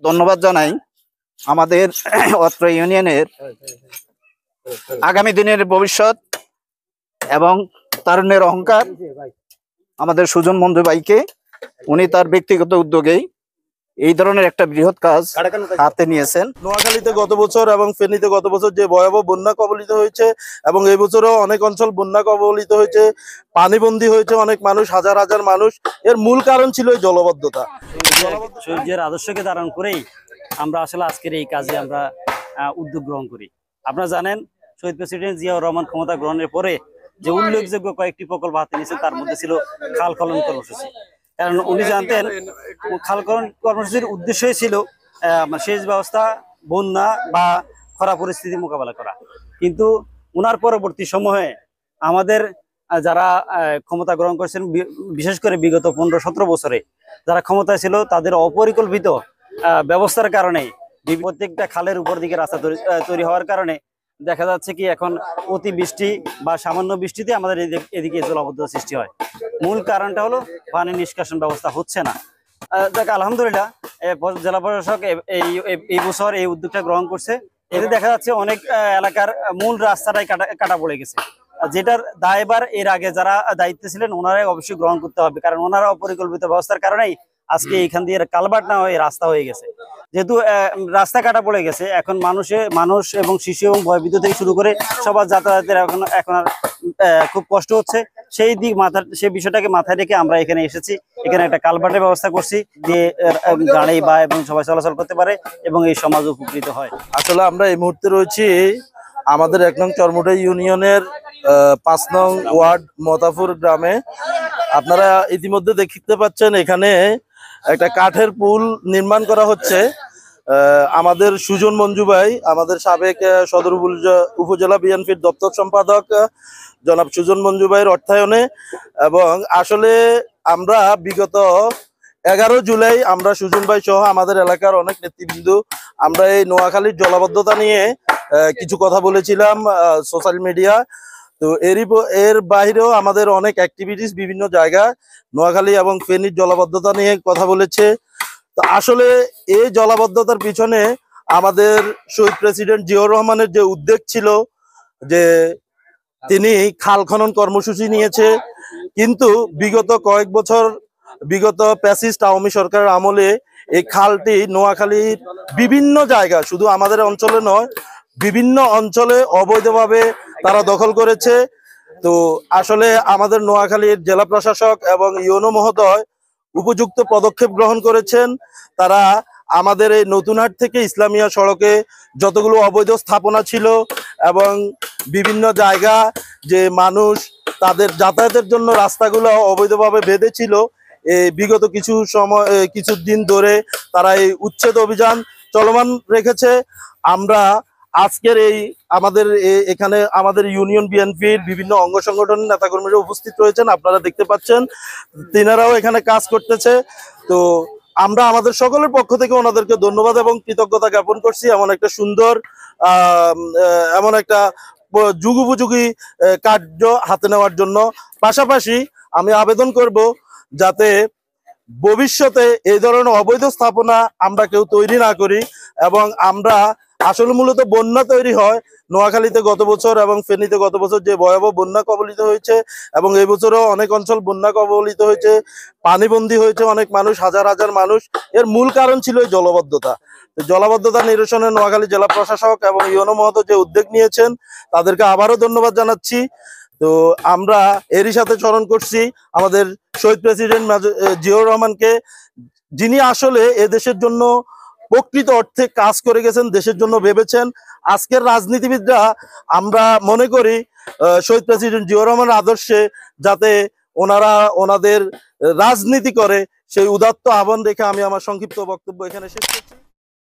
ধন্যবাদ জানাই আমাদের অত্র ইউনিয়নের আগামী দিনের ভবিষ্যৎ এবং তারুণ্যের অহংকার আমাদের সুজন মঞ্জু ভাইকে। উনি তার ব্যক্তিগত উদ্যোগেই এই ধরনের একটা বৃহৎ কাজ হাতে নিয়েছেন। নোয়াখালীতে গত বছর এবং ফেনীতে গত বছর যে ভয়াবহ বন্যা কবলিত হয়েছে এবং এই বছরও অনেক অঞ্চল বন্যা কবলিত হয়েছে, পানিবন্দী হয়েছে অনেক মানুষ, হাজার হাজার মানুষ। এর মূল কারণ ছিল এই জলবদ্ধতা। শহীদের আদর্শকে ধারণ করেই আমরা আসলে আজকের এই কাজে আমরা উদ্যোগ গ্রহণ করি। আপনারা জানেন শহীদ প্রেসিডেন্ট জিয়াউর রহমান ক্ষমতা গ্রহণের পরে যে উল্লেখযোগ্য কয়েকটি প্রকল্প হাতে নিয়েছেন, তার মধ্যে ছিল খাল খনন কর্মসূচি। কারণ উনি জানতেন খাল খনন কর্মসূচির উদ্দেশ্যই ছিল সেচ ব্যবস্থা, বন্যা বা খরা পরিস্থিতি মোকাবেলা করা। কিন্তু ওনার পরবর্তী সময়ে আমাদের যারা ক্ষমতা গ্রহণ করেছেন, বিশেষ করে বিগত 15-17 বছরে যারা ক্ষমতায় ছিল, তাদের অপরিকল্পিত ব্যবস্থার কারণে প্রত্যেকটা খালের উপর দিকে রাস্তা তৈরি হওয়ার কারণে দেখা যাচ্ছে কি এখন অতিবৃষ্টি বা সামান্য বৃষ্টিতে আমাদের এদিকে জলাবদ্ধতা সৃষ্টি হয়। মূল কারণটা হলো পানি নিষ্কাশন ব্যবস্থা হচ্ছে না। দেখ আলহামদুলিল্লাহ জেলা প্রশাসক এই বছর এই উদ্যোগটা গ্রহণ করছে। এতে দেখা যাচ্ছে অনেক এলাকার মূল রাস্তাটাই কাটা পড়ে গেছে, যেটার দায়ভার এর আগে যারা দায়িত্বে ছিলেন ওনারাই অবশ্যই গ্রহণ করতে হবে। কারণ ওনারা অপরিকল্পিত ব্যবস্থার কারণেই আজকে এইখান দিয়ে কালভার্ট না হয়ে রাস্তা হয়ে গেছে। যেহেতু রাস্তা কাটা পড়ে গেছে, এখন মানুষ এবং শিশু এবং বয়বৃদ্ধ থেকে শুরু করে সবার যাতায়াতের এখন আর খুব কষ্ট হচ্ছে। সেই বিষয়টাকে মাথায় রেখে আমরা এখানে এসেছি। এখানে একটা কালভার্টের ব্যবস্থা করছি যে গাড়ি বা এবং সবাই চলাচল করতে পারে এবং এই সমাজ উপকৃত হয়। আসলে আমরা এই মুহূর্তে রয়েছি আমাদের 1 নং চরমুটা ইউনিয়নের 5 নং ওয়ার্ড মতাপুর গ্রামে। আপনারা ইতিমধ্যে দেখতে পাচ্ছেন এখানে একটা কাঠের পুল নির্মাণ করা হচ্ছে। আমাদের সুজন মঞ্জু ভাই, আমাদের সাবেক সদর উপজেলা বিএনপির দপ্তর সম্পাদক জনাব সুজন মঞ্জু ভাইয়ের অর্থায়নে। এবং আসলে আমরা বিগত 11 জুলাই আমরা সুজন ভাই সহ আমাদের এলাকার অনেক নেতৃবৃন্দ আমরা এই নোয়াখালীর জলাবদ্ধতা নিয়ে কিছু কথা বলেছিলাম সোশ্যাল মিডিয়া। তো এর বাইরেও আমাদের অনেক অ্যাক্টিভিটিস বিভিন্ন জায়গায় নোয়াখালী এবং ফেনীর জলাবদ্ধতা নিয়ে কথা বলেছে। তো আসলে এই জলাবদ্ধতার পিছনে আমাদের শহীদ প্রেসিডেন্ট জিয়াউর রহমানের যে উদ্যোগ ছিল, যে তিনি খাল খনন কর্মসূচি নিয়েছে। কিন্তু বিগত কয়েক বছর বিগত ফ্যাসিস্ট আওয়ামী সরকারের আমলে এই খালটি নোয়াখালীর বিভিন্ন জায়গা, শুধু আমাদের অঞ্চলে নয়, বিভিন্ন অঞ্চলে অবৈধভাবে তারা দখল করেছে। তো আসলে আমাদের নোয়াখালীর জেলা প্রশাসক এবং ইউনো মহোদয় উপযুক্ত পদক্ষেপ গ্রহণ করেছেন। তারা আমাদের এই নতুনহাট থেকে ইসলামিয়া সড়কে যতগুলো অবৈধ স্থাপনা ছিল এবং বিভিন্ন জায়গা যে মানুষ তাদের যাতায়াতের জন্য রাস্তাগুলো অবৈধভাবে বেঁধেছিল, বিগত কিছুদিন ধরে তারা এই উচ্ছেদ অভিযান চলমান রেখেছে। আমরা আজকের এখানে আমাদের ইউনিয়ন বিএনপির বিভিন্ন অঙ্গ সংগঠনের নেতাকর্মীরা উপস্থিত রয়েছেন, আপনারা দেখতে পাচ্ছেন তিনারাও এখানে কাজ করতেছে। তো আমরা আমাদের সকলের পক্ষ থেকে ওনাদেরকে ধন্যবাদ এবং কৃতজ্ঞতা জ্ঞাপন করছি এমন একটা সুন্দর এমন একটা যুগোপযোগী কার্য হাতে নেওয়ার জন্য। পাশাপাশি আমি আবেদন করব যাতে ভবিষ্যতে এই ধরনের অবৈধ স্থাপনা আমরা কেউ তৈরি না করি। এবং আমরা আসলে মূলত বন্যা তৈরি হয় নোয়াখালীতে গত বছর এবং ফেনীতে গত বছর যে ভয়াবহ বন্যা কবলিত হয়েছে এবং এই বছরও অনেক অঞ্চল বন্যা কবলিত হয়েছে, পানিবন্দী হয়েছে অনেক মানুষ, হাজার হাজার মানুষ। এর মূল কারণ ছিল এই জলবদ্ধতা। জলাবদ্ধতা নিরসনে নোয়াখালী জেলা প্রশাসক এবং ইউনো মহোদয় যে উদ্যোগ নিয়েছেন তাদেরকে আবারও ধন্যবাদ জানাচ্ছি। তো আমরা এরই সাথে স্মরণ করছি আমাদের শহীদ প্রেসিডেন্ট জিয়াউর রহমানকে, যিনি আসলে এদেশের জন্য প্রকৃত অর্থে কাজ করে গেছেন, দেশের জন্য ভেবেছেন। আজকের রাজনীতিবিদরা আমরা মনে করি শহীদ প্রেসিডেন্ট জিয়াউর রহমানের আদর্শে যাতে ওনারা ওনাদের রাজনীতি করে, সেই উদাত্ত আহ্বান রেখে আমি আমার সংক্ষিপ্ত বক্তব্য এখানে শেষ করছি।